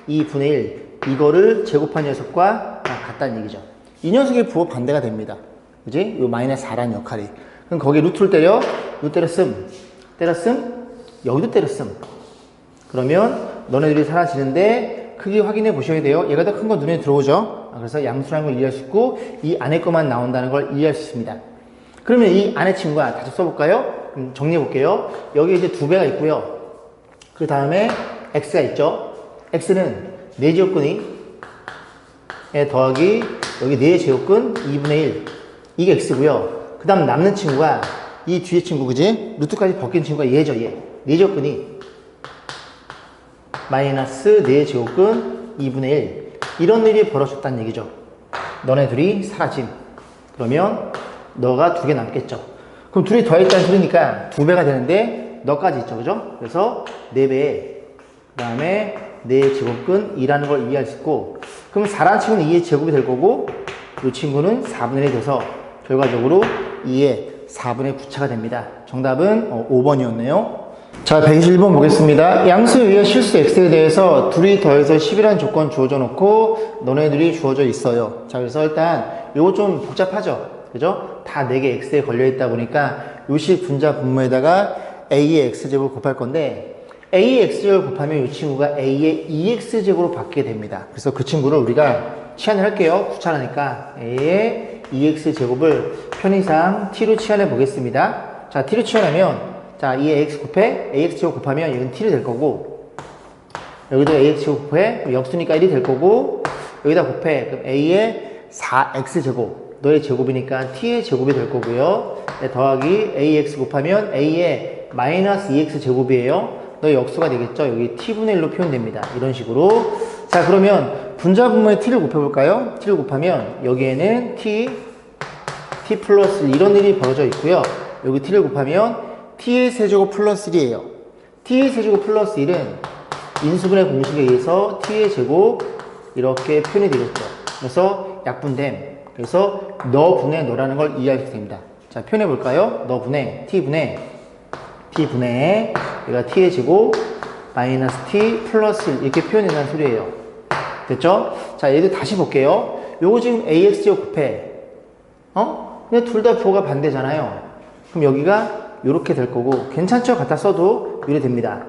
2분의 1. 이거를 제곱한 녀석과 같다는 얘기죠. 이 녀석의 부호 반대가 됩니다. 그지? 요 마이너스 4라는 역할이. 그럼 거기에 루트를 때려. 루트 때렸음. 여기도 때렸음. 그러면 너네들이 사라지는데 크기 확인해 보셔야 돼요. 얘가 더 큰 거 눈에 들어오죠. 그래서 양수라는 걸 이해할 수 있고 이 안에 것만 나온다는 걸 이해할 수 있습니다. 그러면 이 안에 친구가 다시 써볼까요? 정리해 볼게요. 여기 이제 2배가 있고요. 그 다음에 x가 있죠. x는 4제곱근 2 더하기 여기 4제곱근 2분의 1. 이게 x고요. 그 다음 남는 친구가 이 뒤에 친구, 그지? 루트까지 벗긴 친구가 얘죠. 얘 4제곱근 2 마이너스 4제곱근 2분의 1. 이런 일이 벌어졌다는 얘기죠. 너네 둘이 사라짐. 그러면 너가 2개 남겠죠. 그럼 둘이 더했다는 소리니까 2배가 되는데 너까지 있죠. 그죠? 그래서 4배에 그 다음에 4제곱근 2라는 걸 이해할 수 있고, 그럼 4라는 친구는 2의 제곱이 될 거고 이 친구는 4분의 1이 돼서 결과적으로 2의 4분의 9차가 됩니다. 정답은 5번이었네요. 자, 121번 보겠습니다. 양수 위의 실수 x에 대해서 둘이 더해서 10이라는 조건 주어져 놓고 너네들이 주어져 있어요. 자, 그래서 일단 요거 좀 복잡하죠. 그죠? 다 4개 x에 걸려 있다 보니까 요식 분자 분모에다가 a의 x제곱을 곱할 건데, a의 x제곱을 곱하면 이 친구가 a의 2x제곱으로 바뀌게 됩니다. 그래서 그 친구를 우리가 치환을 할게요. 귀찮으니까 a의 2x제곱을 편의상 t로 치환해 보겠습니다. 자, t로 치환하면, 자, 2의 x 곱해 ax제곱 곱하면 여기는 t이 될 거고, 여기도 ax제곱 곱해 역수니까 1이 될 거고, 여기다 곱해 그럼 a의 4x제곱, 너의 제곱이니까 t의 제곱이 될 거고요. 네, 더하기 ax 곱하면 a의 마이너스 2x제곱이에요. 너의 역수가 되겠죠. 여기 t분의 1로 표현됩니다. 이런 식으로. 자, 그러면 분자 분모에 t를 곱해볼까요? t를 곱하면 여기에는 t 플러스 1, 이런 일이 벌어져 있고요. 여기 t를 곱하면 t의 세제곱 플러스 1이에요. t의 세제곱 플러스 1은 인수분해 공식에 의해서 t의 제곱 이렇게 표현이 되겠죠. 그래서 약분됨. 그래서 너분의 너라는 걸 이해할 수 됩니다. 자, 표현해 볼까요? 너분의 t분의 얘가 t의 제곱 마이너스 t 플러스 1 이렇게 표현된다는 소리예요. 됐죠? 자, 얘들 다시 볼게요. 요거 지금 ax제곱 곱해. 근데 둘 다 부호가 반대잖아요. 그럼 여기가 이렇게 될 거고, 괜찮죠? 갖다 써도 이래 됩니다.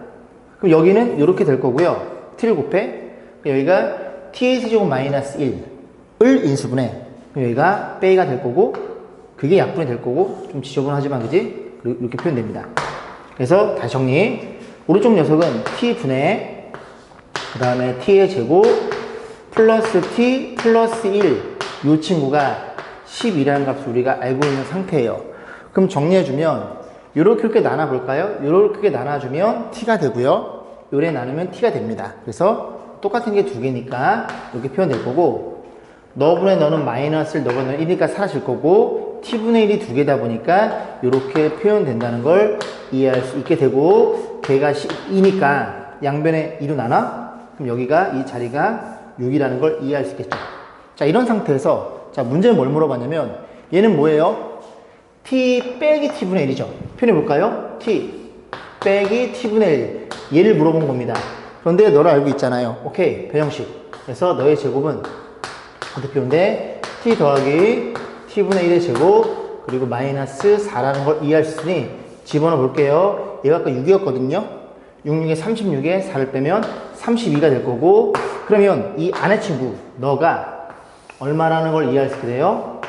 그럼 여기는 이렇게 될 거고요. t를 곱해. 여기가 t의 세제곱 마이너스 1을 인수분해. 여기가 빼기가 될 거고, 그게 약분이 될 거고, 좀 지저분하지만, 그지? 이렇게 표현됩니다. 그래서 다시 정리. 오른쪽 녀석은 t분의, 그 다음에 t의 제곱, 플러스 t 플러스 1. 이 친구가 10이라는 값을 우리가 알고 있는 상태예요. 그럼 정리해주면, 이렇게 나눠볼까요? 이렇게 나눠주면 t가 되고요. 요래 나누면 t가 됩니다. 그래서 똑같은 게 두 개니까 이렇게 표현될 거고, 너분의 너는 마이너스를 너분의 너는 1이니까 사라질 거고, t분의 1이 두 개다 보니까 이렇게 표현된다는 걸 이해할 수 있게 되고, 걔가 2니까 양변에 2로 나눠? 그럼 여기가 이 자리가 6이라는 걸 이해할 수 있겠죠. 자, 이런 상태에서 자, 문제는 뭘 물어봤냐면 얘는 뭐예요? t 빼기 t분의 1이죠. 표현해볼까요? t 빼기 t분의 1. 얘를 물어본 겁니다. 그런데 너를 알고 있잖아요. 오케이, 배형식. 그래서 너의 제곱은 어떻게 표현돼? t 더하기 t분의 1의 제곱 그리고 마이너스 4라는 걸 이해할 수 있으니 집어넣어 볼게요. 얘가 아까 6이었거든요. 66에 36에 4를 빼면 32가 될 거고, 그러면 이 안의 친구 너가 얼마라는 걸 이해할 수 있게 돼요?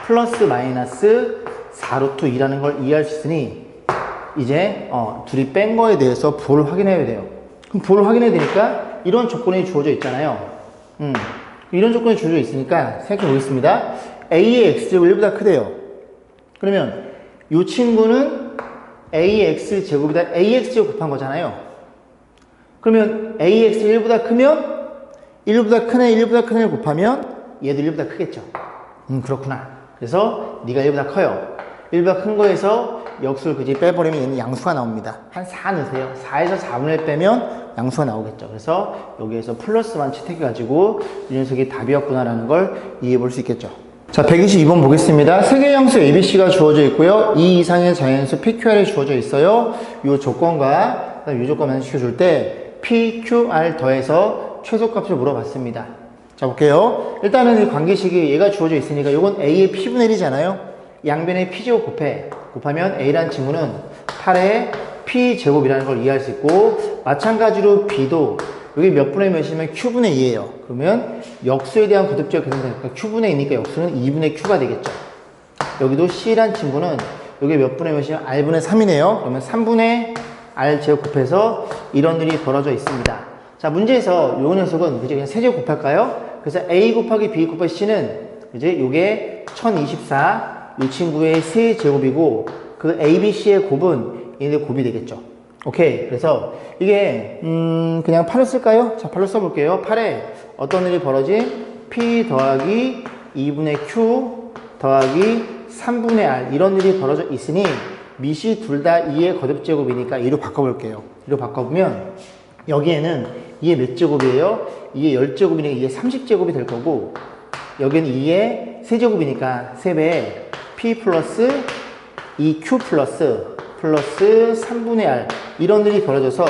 플러스 마이너스 4루트 2라는 걸 이해할 수 있으니 이제 둘이 뺀 거에 대해서 부호를 확인해야 돼요. 그럼 부호를 확인해야 되니까 이런 조건이 주어져 있잖아요. 이런 조건이 주어져 있으니까 생각해 보겠습니다. a의 x제곱이 1보다 크대요. 그러면 이 친구는 a의 x제곱이다 ax제곱 곱한 거잖아요. 그러면 ax 1보다 크면 1보다 큰 애 1보다 큰 애를 곱하면 얘도 1보다 크겠죠. 그렇구나. 그래서 네가 1보다 커요. 1보다 큰 거에서 역수를 그지 빼버리면 얘는 양수가 나옵니다. 한 4 넣으세요. 4에서 4분의 1 빼면 양수가 나오겠죠. 그래서 여기에서 플러스만 채택해가지고 이 녀석이 답이었구나라는 걸 이해해 볼 수 있겠죠. 자, 122번 보겠습니다. 세 개의 양수 ABC가 주어져 있고요. 이 이상의 자연수 PQR이 주어져 있어요. 이 조건과 이 조건만 시켜줄 때 PQR 더해서 최소값을 물어봤습니다. 자, 볼게요. 일단은 이 관계식이 얘가 주어져 있으니까 이건 A의 P분의 1이잖아요. 양변에 P제곱 곱하면 A라는 친구는 8의 P제곱이라는 걸 이해할 수 있고, 마찬가지로 B도 여기 몇 분의 몇이면 Q분의 2예요. 그러면 역수에 대한 거듭제가 계산되니까 Q분의 2니까 역수는 2분의 Q가 되겠죠. 여기도 C라는 친구는 여기 몇 분의 몇이면 R분의 3이네요. 그러면 3분의 R 제곱 곱해서 이런 일이 벌어져 있습니다. 자, 문제에서 요 녀석은 그냥 세제곱 곱할까요? 그래서 A 곱하기 B 곱하기 C는 이제 요게 1024, 이 친구의 세제곱이고, 그 A, B, C의 곱은 얘네 곱이 되겠죠. 오케이. 그래서 이게 그냥 8을 쓸까요? 자, 8로 써볼게요. 8에 어떤 일이 벌어진? P 더하기 2분의 Q 더하기 3분의 R 이런 일이 벌어져 있으니 밑이 둘 다 2의 거듭제곱이니까 2로 바꿔볼게요. 2로 바꿔보면 여기에는 2의 몇 제곱이에요? 2의 10제곱이니까 2의 30제곱이 될 거고, 여기는 2의 세제곱이니까 3배에 P 플러스 2Q 플러스 3분의 R 이런 일이 벌어져서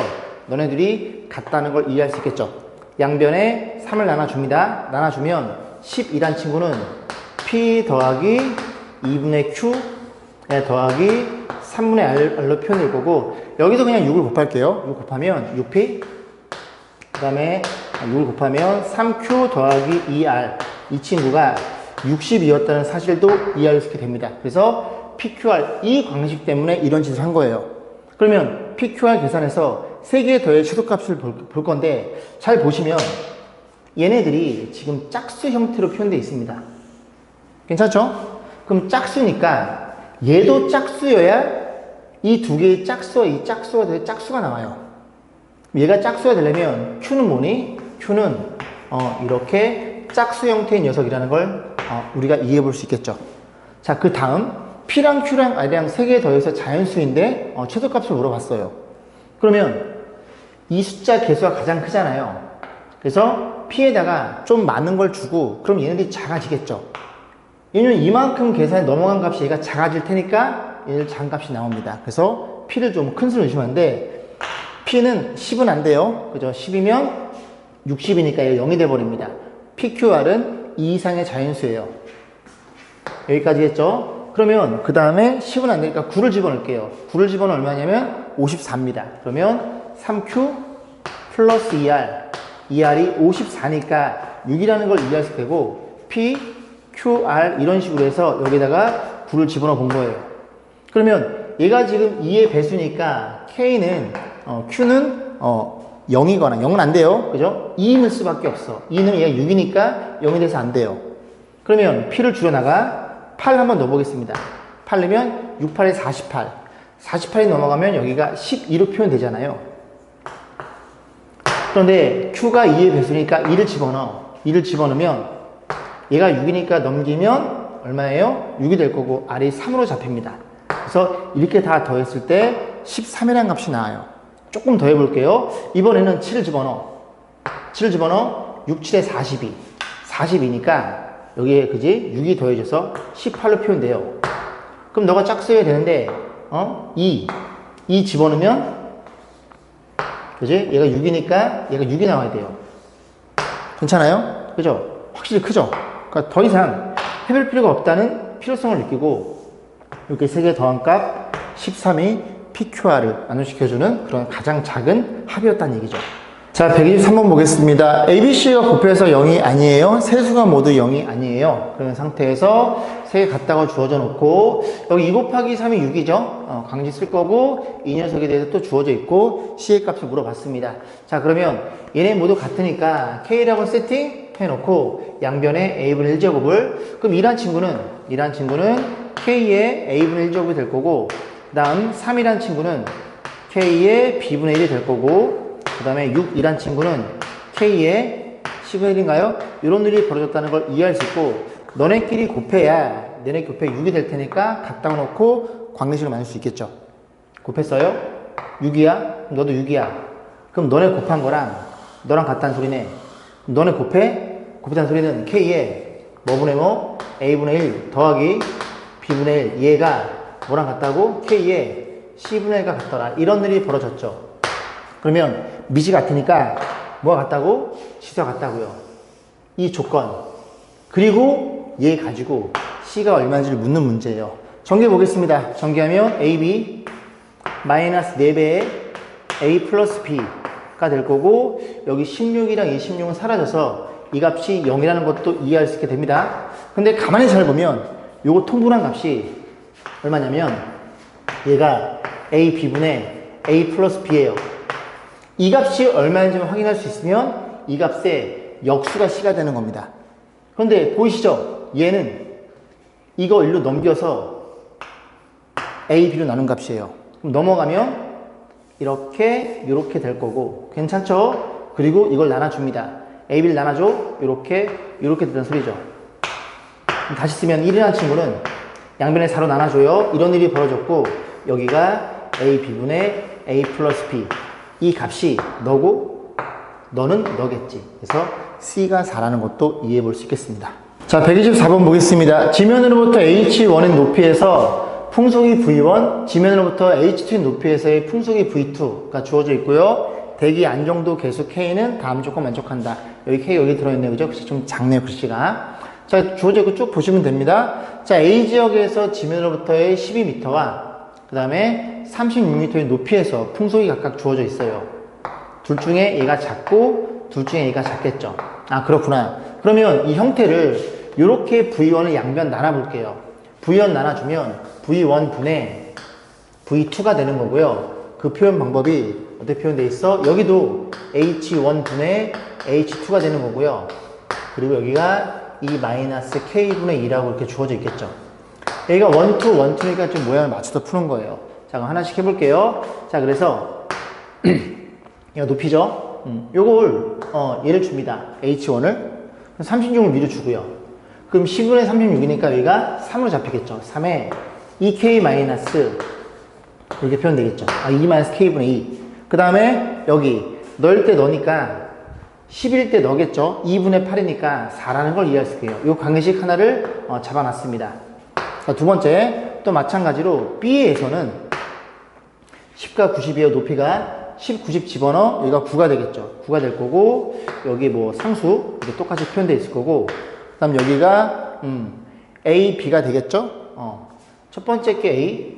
너네들이 같다는 걸 이해할 수 있겠죠. 양변에 3을 나눠줍니다. 나눠주면 12란 친구는 P 더하기 2분의 Q 더하기 3분의 R로 표현될 거고, 여기도 그냥 6을 곱할게요. 6 곱하면 6P, 그 다음에 6을 곱하면 3Q 더하기 2R. 이 친구가 62였다는 사실도 이해할 수 있게 됩니다. 그래서 PQR, 이 관계식 때문에 이런 짓을 한 거예요. 그러면 PQR 계산해서 3개의 더의 최소값을 볼 건데, 잘 보시면 얘네들이 지금 짝수 형태로 표현되어 있습니다. 괜찮죠? 그럼 짝수니까 얘도 짝수여야 이 두 개의 짝수와 이 짝수가 나와요. 얘가 짝수가 되려면 Q는 뭐니? Q는 이렇게 짝수 형태의 녀석이라는 걸 우리가 이해해 볼 수 있겠죠. 자, 그 다음 P랑 Q랑 R이랑 3개 더해서 자연수인데 최소값을 물어봤어요. 그러면 이 숫자 개수가 가장 크잖아요. 그래서 P에다가 좀 많은 걸 주고, 그럼 얘네들이 작아지겠죠. 얘는 이만큼 계산에 넘어간 값이 얘가 작아질 테니까 얘들 작은 값이 나옵니다. 그래서 P를 좀 큰 수로 주시면 안 돼. P는 10은 안 돼요. 그죠? 10이면 60이니까 얘가 0이 돼버립니다. PQR은 2 이상의 자연수예요. 여기까지 했죠? 그러면 그 다음에 10은 안 되니까 9를 집어넣을게요. 9를 집어넣으면 얼마냐면 54입니다. 그러면 3Q 플러스 2R. 2R이 54니까 6이라는 걸 이해할 수 되고, P, QR 이런 식으로 해서 여기다가 9를 집어넣어 본 거예요. 그러면 얘가 지금 2의 배수니까 K는, Q는 0이거나 0은 안 돼요. 그죠? 2는 수밖에 없어. 2는 얘가 6이니까 0이 돼서 안 돼요. 그러면 P를 줄여나가 8 한번 넣어보겠습니다. 8 넣으면 6, 8에 48. 48이 넘어가면 여기가 12로 표현되잖아요. 그런데 Q가 2의 배수니까 2를 집어넣어. 2를 집어넣으면 얘가 6이니까 넘기면 얼마예요? 6이 될 거고 R이 3으로 잡힙니다. 그래서 이렇게 다 더했을 때 13이라는 값이 나와요. 조금 더 해볼게요. 이번에는 7을 집어넣어. 7을 집어넣어. 6, 7에 42. 42니까 여기에 그지? 6이 더해져서 18로 표현돼요. 그럼 너가 짝써야 되는데 2 집어넣으면 그지? 얘가 6이니까 얘가 6이 나와야 돼요. 괜찮아요? 그죠? 확실히 크죠? 그러니까 더 이상 해볼 필요가 없다는 필요성을 느끼고 이렇게 3개 더한 값 13이 PQR을 안정시켜주는 그런 가장 작은 합이었다는 얘기죠. 자, 123번 보겠습니다. ABC가 곱해서 0이 아니에요. 세 수가 모두 0이 아니에요. 그런 상태에서 3개 같다고 주어져 놓고 여기 2 곱하기 3이 6이죠. 강지 쓸 거고 이 녀석에 대해서 또 주어져 있고 C의 값을 물어봤습니다. 자, 그러면 얘네 모두 같으니까 K라고 세팅해 놓고 양변에 A분의 1제곱을 그럼 이란 친구는 K의 A분의 1제곱이 될 거고 그 다음 3이란 친구는 K의 B분의 1이 될 거고 그 다음에 6이란 친구는 K의 C분의 1인가요? 이런 일이 벌어졌다는 걸 이해할 수 있고 너네끼리 곱해야 너네 곱해 6이 될 테니까 갖다 놓고 광대식을 만들 수 있겠죠. 곱했어요? 6이야? 너도 6이야. 그럼 너네 곱한 거랑 너랑 같다는 소리네. 너네 곱했다는 소리는 K의 뭐분의 뭐? A분의 1 더하기 B분의 1 얘가 뭐랑 같다고? K의 C분의 1과 같더라. 이런 일이 벌어졌죠. 그러면 밑이 같으니까 뭐가 같다고? C가 같다고요. 이 조건. 그리고 얘 가지고 C가 얼마인지를 묻는 문제예요. 전개 보겠습니다. 전개하면 AB 마이너스 4배의 A 플러스 B가 될 거고 여기 16이랑 26은 사라져서 이 값이 0이라는 것도 이해할 수 있게 됩니다. 근데 가만히 잘 보면 요거 통분한 값이 얼마냐면 얘가 A, B분의 A 플러스 B예요. 이 값이 얼마인지 확인할 수 있으면 이 값의 역수가 C가 되는 겁니다. 그런데 보이시죠? 얘는 이거 일로 넘겨서 A, B로 나눈 값이에요. 그럼 넘어가면 이렇게 될 거고 괜찮죠? 그리고 이걸 나눠줍니다. A, B를 나눠줘. 이렇게 된다는 소리죠. 다시 쓰면 1이라는 친구는 양변에 4로 나눠줘요. 이런 일이 벌어졌고 여기가 A, B분의 A 플러스 B 이 값이 너고 너는 너겠지. 그래서 C가 4라는 것도 이해해 볼 수 있겠습니다. 자, 124번 보겠습니다. 지면으로부터 H1인 높이에서 풍속이 V1, 지면으로부터 H2인 높이에서의 풍속이 V2가 주어져 있고요. 대기 안정도 계수 K는 다음 조건 만족한다. 여기 K 여기 들어있네요. 그죠? 글씨 좀 작네요. 글씨가. 자, 주어져 있고 쭉 보시면 됩니다. 자, A 지역에서 지면으로부터의 12m와 그 다음에 36m의 높이에서 풍속이 각각 주어져 있어요. 둘 중에 얘가 작고 둘 중에 얘가 작겠죠. 아, 그렇구나. 그러면 이 형태를 이렇게 V1을 양변 나눠볼게요. V1 나눠주면 V1 분의 V2가 되는 거고요. 그 표현 방법이 어떻게 표현되어 있어? 여기도 H1 분의 H2가 되는 거고요. 그리고 여기가 이 마이너스 K분의 2라고 이렇게 주어져 있겠죠. 여기가 1, 2, 2니까 좀 모양을 맞춰서 푸는 거예요. 자, 그럼 하나씩 해볼게요. 자, 그래서 이거 높이죠? 요걸 얘를 줍니다. H1을 36을 미리 주고요. 그럼 10분의 36이니까 여기가 3으로 잡히겠죠. 3에 2K 마이너스 이렇게 표현되겠죠. 2 마이너스 K분의 2. 그 다음에 여기 넣을 때 넣으니까 10일 때 넣겠죠. 2분의 8이니까 4라는 걸 이해할 수 있게요. 이 관계식 하나를 잡아놨습니다. 자, 두 번째 또 마찬가지로 B에서는 10과 90이에요. 높이가 10, 90 집어넣어 여기가 9가 되겠죠. 9가 될 거고 여기 뭐 상수 이렇게 똑같이 표현되어 있을 거고 그 다음 여기가 A, B가 되겠죠. 첫 번째 게 A,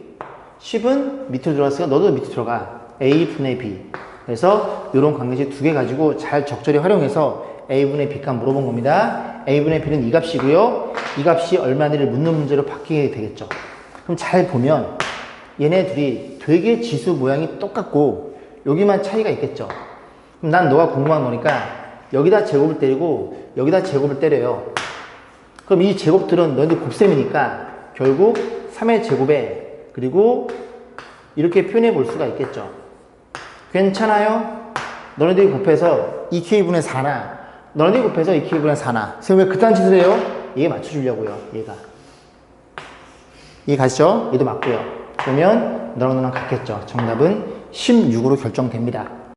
10은 밑으로 들어갔으니까 너도 밑으로 들어가. A분의 B. 그래서 이런 관계식 두 개 가지고 잘 적절히 활용해서 A분의 B값 물어본 겁니다. A분의 B는 이 값이고요. 이 값이 얼마인지를 묻는 문제로 바뀌게 되겠죠. 그럼 잘 보면 얘네들이 되게 지수 모양이 똑같고 여기만 차이가 있겠죠. 그럼 난 너가 궁금한 거니까 여기다 제곱을 때리고 여기다 제곱을 때려요. 그럼 이 제곱들은 너희들 곱셈이니까 결국 3의 제곱에 그리고 이렇게 표현해 볼 수가 있겠죠. 괜찮아요? 너네들이 곱해서 2k분의 4나 너네들이 곱해서 2k분의 4나 선생님 왜 그딴 짓을 해요? 얘 맞춰주려고요. 얘가 이해 가시죠? 얘도 맞고요. 그러면 너랑 같겠죠. 정답은 16으로 결정됩니다.